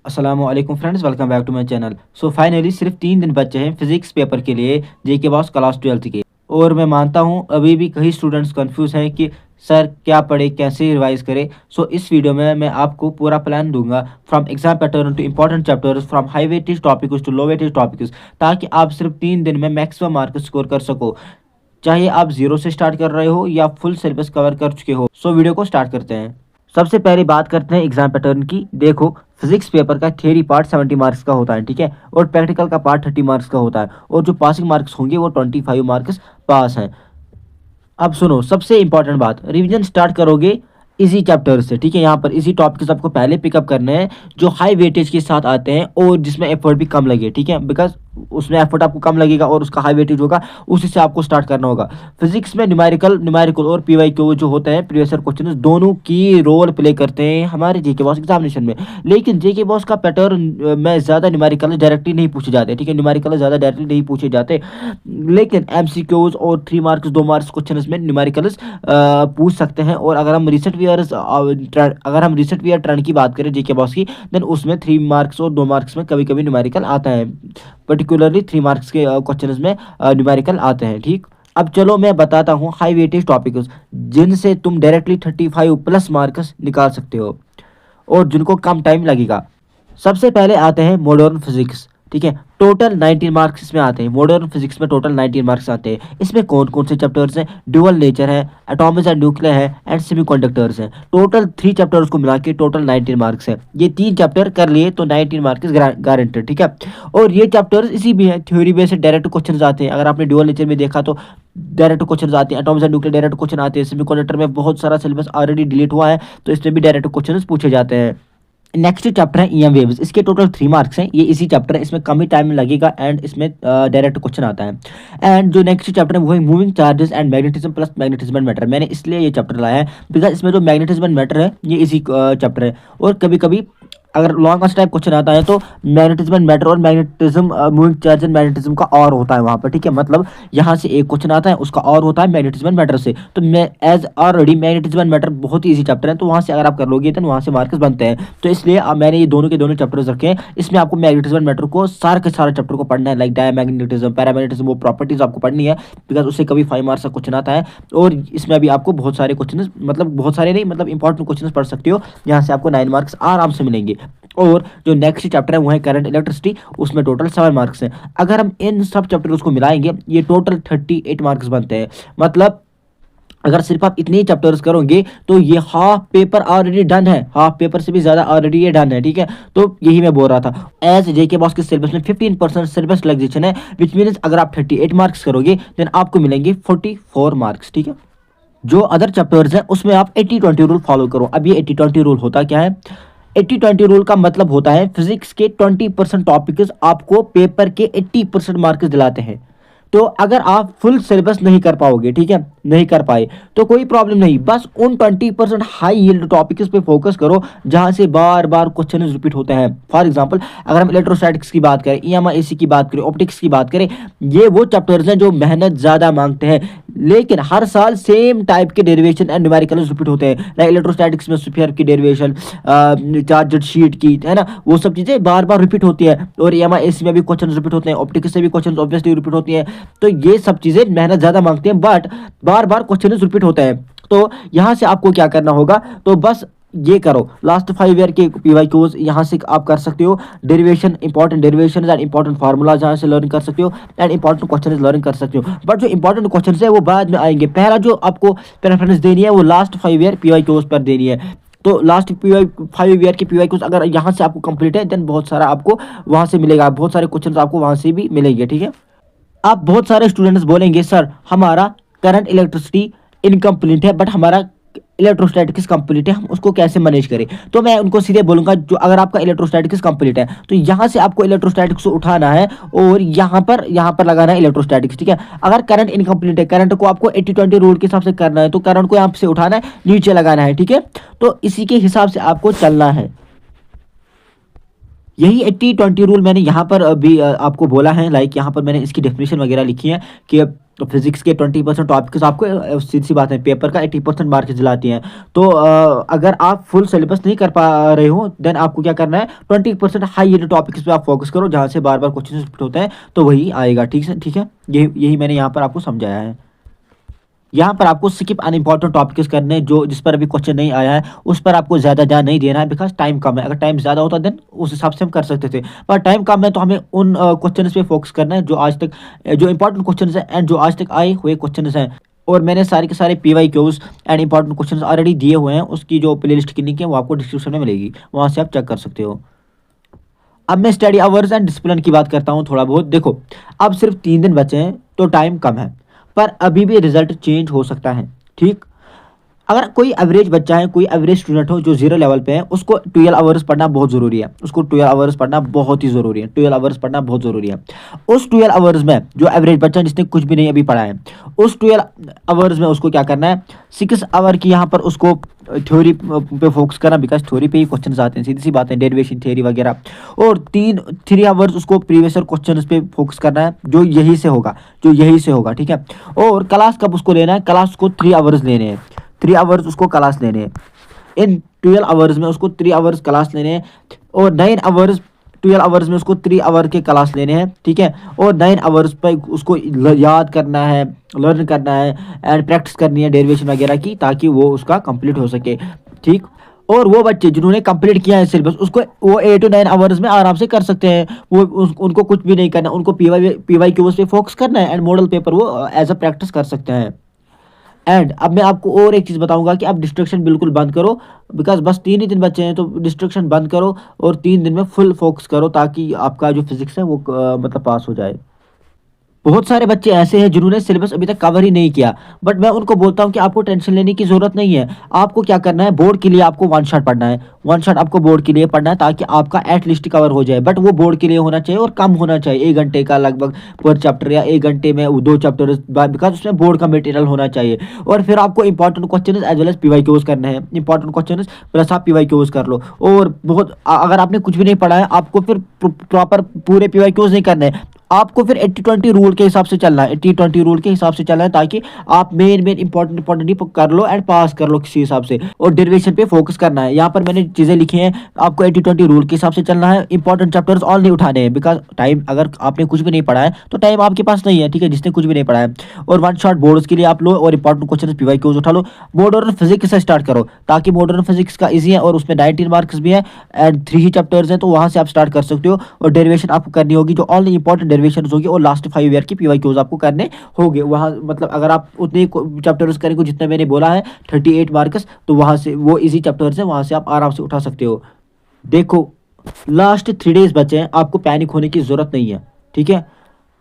अस्सलामुअलैकुम friends, welcome back to my channel. So finally सिर्फ 3 दिन बचे हैं फिजिक्स पेपर के लिए, जेके बॉस क्लास 12th के। और मैं मानता हूँ अभी भी कई स्टूडेंट्स कंफ्यूज हैं कि सर क्या पढ़े, कैसे रिवाइज करें। सो इस वीडियो में मैं आपको पूरा प्लान दूंगा, from exam pattern to important chapters, from high weightage topics to low weightage topics, ताकि आप सिर्फ 3 दिन में मैक्सिमम मार्क्स स्कोर कर सको, चाहे आप जीरो से स्टार्ट कर रहे हो या फुल सिलेबस कवर कर चुके हो। सो वीडियो को स्टार्ट करते हैं। सबसे पहले बात करते हैं एग्जाम पैटर्न की। देखो, फिजिक्स पेपर का थ्योरी पार्ट 70 मार्क्स का होता है, ठीक है, और प्रैक्टिकल का पार्ट 30 मार्क्स का होता है, और जो पासिंग मार्क्स होंगे वो 25 मार्क्स पास हैं। अब सुनो, सबसे इंपॉर्टेंट बात, रिवीजन स्टार्ट करोगे इजी चैप्टर से, ठीक है। यहाँ पर इजी टॉपिक्स आपको पहले पिकअप करने हैं जो हाई वेटेज के साथ आते हैं और जिसमें एफर्ट भी कम लगे, ठीक है, बिकॉज उसमें एफर्ट आपको कम लगेगा और उसका हाई वेटेज होगा, उसी से आपको स्टार्ट करना होगा। फिजिक्स में न्यूमेरिकल और पीवाईक्यू जो होते हैं, प्रीवियस ईयर क्वेश्चन, दोनों की रोल प्ले करते हैं हमारे जेके बॉस एग्जामिनेशन में। लेकिन जेके बॉस का पैटर्न में ज़्यादा न्यूमेरिकल डायरेक्टली नहीं पूछे जाते, ठीक है, न्यूमेरिकल ज़्यादा डायरेक्टली नहीं पूछे जाते, लेकिन एमसीक्यूज और 3 मार्क्स 2 मार्क्स क्वेश्चन में न्यूमेरिकल्स पूछ सकते हैं। और अगर हम रिसेंट ईयर ट्रेंड की बात करें जेके बॉस की, देन उसमें 3 मार्क्स और 2 मार्क्स में कभी कभी न्यूमेरिकल आता है, पर्टिकुलरली 3 मार्क्स के क्वेश्चन में न्यूमेरिकल आते हैं, ठीक। अब चलो मैं बताता हूँ हाई वेटेज टॉपिक्स जिनसे तुम डायरेक्टली 35 प्लस मार्क्स निकाल सकते हो और जिनको कम टाइम लगेगा। सबसे पहले आते हैं मॉडर्न फिजिक्स, ठीक है। टोटल 19 मार्क्स इसमें आते हैं। मॉडर्न फिजिक्स में टोटल 19 मार्क्स आते हैं। इसमें कौन कौन से चैप्टर्स हैं? ड्यूअल नेचर है, एटॉमिक्स एंड न्यूक्लियर है, एंड सेमीकंडक्टर्स हैं। टोटल 3 चैप्टर्स को मिला के टोटल 19 मार्क्स है। ये 3 चैप्टर कर लिए तो 19 मार्क्स गारंटेड, ठीक है। और ये चैप्टर्स इसी भी हैं, थ्योरी बेस्ड डायरेक्ट क्वेश्चन आते हैं। अगर आपने ड्यूअल नेचर में देखा तो डायरेक्ट क्वेश्चन आते हैं, Atomics and nuclear direct question आते हैं, सेमीकंडक्टर में बहुत सारा सिलेबस ऑलरेडी डिलीट हुआ है तो इसमें भी डायरेक्ट क्वेश्चन पूछे जाते हैं। नेक्स्ट चैप्टर है ईएम वेव्स। इसके टोटल 3 मार्क्स हैं। ये इसी चैप्टर है, इसमें कम ही टाइम लगेगा एंड इसमें डायरेक्ट क्वेश्चन आता है। एंड जो नेक्स्ट चैप्टर है वो है moving charges and magnetism plus magnetism and matter. मैंने इसलिए ये चैप्टर लाया है बिकॉज इसमें जो मैग्नेटिज्म एंड मैटर है ये इसी चैप्टर है। और कभी कभी अगर लॉन्ग आंसर टाइप क्वेश्चन आता है तो मैग्नेटिज्म एंड मैटर और magnetism moving charge and magnetism का और होता है वहाँ पर, ठीक है। मतलब यहाँ से एक क्वेश्चन आता है उसका और होता है मैग्नेटिज्म एंड मैटर से। तो मैं as already magnetism and matter बहुत ही इजी चैप्टर है तो वहाँ से अगर आप कर लोगे तो वहाँ से मार्क्स बनते हैं। तो इसलिए मैंने ये दोनों के दोनों चैप्टर्स रखे हैं। इसमें आपको मैग्नेटिज्म एंड मैटर को सारा के सारा चैप्टर को पढ़ना है, लाइक डायमैग्नेटिज्म, पैरामैग्नेटिज्म, वो प्रॉपर्टीज आपको पढ़नी है बिकॉज उससे कभी 5 मार्क्स का क्वेश्चन आता है। और इसमें भी आपको बहुत सारे क्वेश्चन, मतलब बहुत सारे नहीं, मतलब इंपॉर्टेंट क्वेश्चन पढ़ सकते हो। यहाँ से आपको 9 मार्क्स आराम से मिलेंगे। और जो नेक्स्ट चैप्टर है वो है करंट इलेक्ट्रिसिटी, उसमें टोटल 7 मार्क्स हैं। अगर हम इन सब चैप्टर्स को मिलाएंगे ये टोटल 38 मार्क्स बनते हैं। मतलब अगर सिर्फ आप इतने ही चैप्टर्स करोगे तो ये हाफ पेपर ऑलरेडी डन है, हाफ पेपर से भी ज्यादा ऑलरेडी ये डन है, ठीक है। तो यही मैं बोल रहा था, एज जेके बॉस के सिलेबस में 15% सिलेबस रिलैक्सेशन है, विच मीन्स अगर आप 38 मार्क्स करोगे देन आपको मिलेंगे 44 मार्क्स, ठीक है। जो अदर चैप्टर्स हैं उसमें आप 80-20 रूल फॉलो करो। अब ये 80-20 रूल होता क्या है? 80-20 रूल का मतलब होता है फिजिक्स के 20% टॉपिक्स आपको पेपर के 80% मार्क्स दिलाते हैं। तो अगर आप फुल सिलेबस नहीं कर पाओगे, ठीक है, नहीं कर पाए तो कोई प्रॉब्लम नहीं, बस उन 20% हाई यील्ड टॉपिक्स पे फोकस करो जहां से बार बार क्वेश्चन रिपीट होते हैं। फॉर एग्जांपल अगर हम इलेक्ट्रोस्टैटिक्स की बात करें, ईएमआईसी की बात करें, ऑप्टिक्स की बात करें, ये वो चैप्टर्स हैं जो मेहनत ज्यादा मांगते हैं लेकिन हर साल सेम टाइप के डेरिवेशन एंड न्यूमेरिकल्स रिपीट होते हैं। लाइक इलेक्ट्रोस्टैटिक्स में स्फीयर की डेरिवेशन, चार्जड शीट की, है ना, वो सब चीजें बार बार रिपीट होती है। और ईएमआईसी में भी क्वेश्चन रिपीट होते हैं, ऑप्टिक्स से भी क्वेश्चन ऑब्वियसली रिपीट होती है। तो ये सब चीजें मेहनत ज्यादा मांगती हैं but bar bar question repeat होते हैं। तो यहां से आपको क्या करना होगा, तो बस ये करो, लास्ट 5 ईयर के पीवाईक्यूज यहाँ से आप कर सकते हो, derivation, important derivation and important formula जहाँ से लर्न कर सकते हो एंड इंपॉर्टेंट क्वेश्चन लर्न कर सकते हो। बट जो इंपॉर्टेंट क्वेश्चन है वो बाद में आएंगे, पहला जो आपको प्रेफरेंस देनी है वो लास्ट 5 ईयर पीवाईक्यूज पर देनी है। तो लास्ट 5 ईयर के पीवाईक्यूज अगर यहाँ से आपको कंप्लीट है देन बहुत सारा आपको वहाँ से मिलेगा, बहुत सारे क्वेश्चन आपको वहाँ से भी मिलेंगे, ठीक है। आप बहुत सारे स्टूडेंट्स बोलेंगे सर हमारा करंट इलेक्ट्रिसिटी इनकम्प्लीट है बट हमारा इलेक्ट्रोस्टैटिक्स कंप्लीट है, हम उसको कैसे मैनेज करें? तो मैं उनको सीधे बोलूंगा, जो अगर आपका इलेक्ट्रोस्टैटिक्स कंप्लीट है तो यहाँ से आपको इलेक्ट्रोस्टैटिक्स को उठाना है और यहाँ पर लगाना है इलेक्ट्रोस्टैटिक्स, ठीक है। अगर करंट इनकम्प्लीट है, करंट को आपको 80-20 रूल के हिसाब से करना है तो करंट को यहाँ से उठाना है, नीचे लगाना है, ठीक है। तो इसी के हिसाब से आपको चलना है। यही 80-20 रूल मैंने यहाँ पर भी आपको बोला है, लाइक यहाँ पर मैंने इसकी डेफिनेशन वगैरह लिखी है कि तो फिजिक्स के 20% टॉपिक्स आपको सीधी सी बात है पेपर का 80% मार्क्स दिलाती हैं। तो अगर आप फुल सिलेबस नहीं कर पा रहे हो देन आपको क्या करना है 20% हाई यील्ड टॉपिक्स पे आप फोकस करो जहाँ से बार बार क्वेश्चन रिपीट होते हैं तो वही आएगा। ठीक है, ठीक है, यही मैंने यहाँ पर आपको समझाया है। यहाँ पर आपको स्किप अनइम्पॉर्टेंट टॉपिक्स करने जो जिस पर अभी क्वेश्चन नहीं आया है उस पर आपको ज़्यादा ध्यान नहीं देना है बिकॉज टाइम कम है। अगर टाइम ज़्यादा होता देन उस हिसाब से हम कर सकते थे, पर टाइम कम है तो हमें उन क्वेश्चन पे फोकस करना है जो आज तक जो इंपॉर्टेंट क्वेश्चन है एंड जो आज तक आए हुए क्वेश्चन हैं। और मैंने सारे के सारे PYQs and important question already दिए हुए हैं, उसकी जो प्लेलिस्ट की लिंक है वो आपको डिस्क्रिप्शन में मिलेगी, वहाँ से आप चेक कर सकते हो। अब मैं स्टडी आवर्स एंड डिसिप्लिन की बात करता हूँ थोड़ा बहुत। देखो अब सिर्फ 3 दिन बचे हैं तो टाइम कम है, पर अभी भी रिजल्ट चेंज हो सकता है। ठीक, अगर कोई एवरेज बच्चा है, कोई एवरेज स्टूडेंट हो जो जीरो लेवल पे है, उसको 12 आवर्स पढ़ना बहुत ज़रूरी है। उसको 12 आवर्स पढ़ना बहुत ही ज़रूरी है। 12 आवर्स पढ़ना बहुत ज़रूरी है। उस 12 आवर्स में जो एवरेज बच्चा जिसने कुछ भी नहीं अभी पढ़ा है, उस 12 आवर्स में उसको क्या करना है 6 आवर की यहाँ पर उसको थ्योरी पे फोकस करना बिकॉज थ्योरी पे ही क्वेश्चन आते हैं, सीधी सी बात है, डेरिवेशन थ्योरी वगैरह। और 3 आवर्स उसको प्रीवियस क्वेश्चन पे फोकस करना है जो यही से होगा, जो यही से होगा। ठीक है, और क्लास कब उसको लेना है, क्लास को 3 आवर्स लेने हैं। 3 आवर्स उसको क्लास लेने हैं। इन 12 आवर्स में उसको 3 आवर्स क्लास लेने हैं और 9 आवर्स 12 आवर्स में उसको 3 आवर के क्लास लेने हैं। ठीक है, और 9 आवर्स पर उसको याद करना है, लर्न करना है एंड प्रैक्टिस करनी है डेरिवेशन वगैरह की ताकि वो उसका कंप्लीट हो सके। ठीक, और वो बच्चे जिन्होंने कंप्लीट किया है सिलेबस उसको वो 8 to 9 आवर्स में आराम से कर सकते हैं। उनको कुछ भी नहीं करना, उनको PYQs पे फोकस करना है एंड मॉडल पेपर वो एज अ प्रैक्टिस कर सकते हैं। एंड अब मैं आपको और एक चीज़ बताऊंगा कि आप डिस्ट्रैक्शन बिल्कुल बंद करो बिकॉज बस 3 ही दिन बचे हैं, तो डिस्ट्रैक्शन बंद करो और 3 दिन में फुल फोकस करो ताकि आपका जो फिजिक्स है वो मतलब पास हो जाए। बहुत सारे बच्चे ऐसे हैं जिन्होंने सिलेबस अभी तक कवर ही नहीं किया, बट मैं उनको बोलता हूँ कि आपको टेंशन लेने की जरूरत नहीं है। आपको क्या करना है, बोर्ड के लिए आपको वन शॉट पढ़ना है। वन शॉट आपको बोर्ड के लिए पढ़ना है ताकि आपका एटलीस्ट कवर हो जाए, बट वो बोर्ड के लिए होना चाहिए और कम होना चाहिए, 1 घंटे का लगभग पर चैप्टर या 1 घंटे में 2 चैप्टर बिकॉज उसमें बोर्ड का मटेरियल होना चाहिए। और फिर आपको important question as well as PYQs करना है। इंपॉर्टेंट क्वेश्चन प्लस आप PYQs कर लो। और बहुत अगर आपने कुछ भी नहीं पढ़ा है आपको फिर प्रॉपर पूरे PYQs नहीं करने हैं, आपको फिर 80-20 रूल के हिसाब से चलना है। 80-20 रूल के हिसाब से चलना है ताकि आप मेन इंपॉर्टेंट कर लो एंड पास कर लो किसी हिसाब से। और डेरिवेशन पे फोकस करना है। यहाँ पर मैंने चीज़ें लिखी हैं, आपको 80-20 रूल के हिसाब से चलना है। इंपॉर्टेंट चैप्टर्स ऑल नहीं उठाने हैं बिकॉज टाइम, अगर आपने कुछ भी नहीं पढ़ा है तो टाइम आपके पास नहीं है। ठीक है, जिसने कुछ भी नहीं पढ़ा है। और वन शॉट बोर्ड्स के लिए आप लो और इंपॉर्टेंट क्वेश्चन PYQs उठा लो। मॉडर्न फिजिक्स से स्टार्ट करो ताकि मॉडर्न फिजिक्स का ईजी है और उसमें 19 मार्क्स भी है एंड 3 ही चैप्टर्स हैं, तो वहाँ से आप स्टार्ट कर सकते हो। और डेरिवेशन आपको करनी होगी, जो ऑल इंपॉर्टेंट डेरिवेशन होगी और लास्ट 5 ईयर की PYQs आपको करने होंगे। वहाँ मतलब अगर आप उतने चैप्टर्स करेंगे जितने मैंने बोला है 38 मार्क्स, तो वहाँ से वो इजी चैप्टर्स हैं, वहाँ से आप आराम से उठा सकते हो। देखो लास्ट 3 डेज बचे हैं, आपको पैनिक होने की ज़रूरत नहीं है। ठीक है,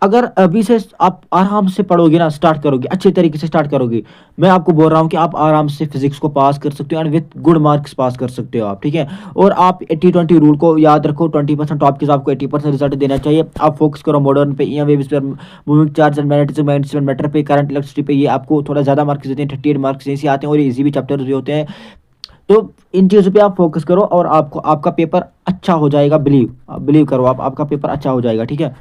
अगर अभी से आप आराम से पढ़ोगे ना, स्टार्ट करोगे, अच्छे तरीके से स्टार्ट करोगे, मैं आपको बोल रहा हूँ कि आप आराम से फिजिक्स को पास कर सकते हो एंड विथ गुड मार्क्स पास कर सकते हो आप। ठीक है, और आप 80-20 रूल को याद रखो। 20% टॉपिक्स आपको 80% रिजल्ट देना चाहिए। आप फोकस करो मॉडर्न पे, वेव्स पर, moving charge and magnetism matter पे, करंट इलेक्ट्रिसिटी पे, ये आपको थोड़ा ज़्यादा मार्क्स देते हैं, 38 मार्क्स ऐसे आते हैं और इजी भी चैप्टर्स भी होते हैं। तो इन चीज़ों पे आप फोकस करो और आपको आपका पेपर अच्छा हो जाएगा। बिलीव करो, आपका पेपर अच्छा हो जाएगा। ठीक है,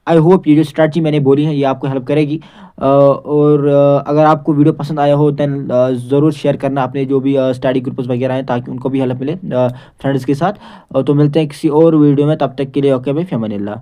आई होप ये जो स्ट्रैटेजी मैंने बोली है ये आपको हेल्प करेगी। और अगर आपको वीडियो पसंद आया हो दैन ज़रूर शेयर करना अपने जो भी स्टडी ग्रुप्स वगैरह हैं ताकि उनको भी हेल्प मिले फ्रेंड्स के साथ। तो मिलते हैं किसी और वीडियो में, तब तक के लिए ओके भाई, फ़ियामानिल्लाह।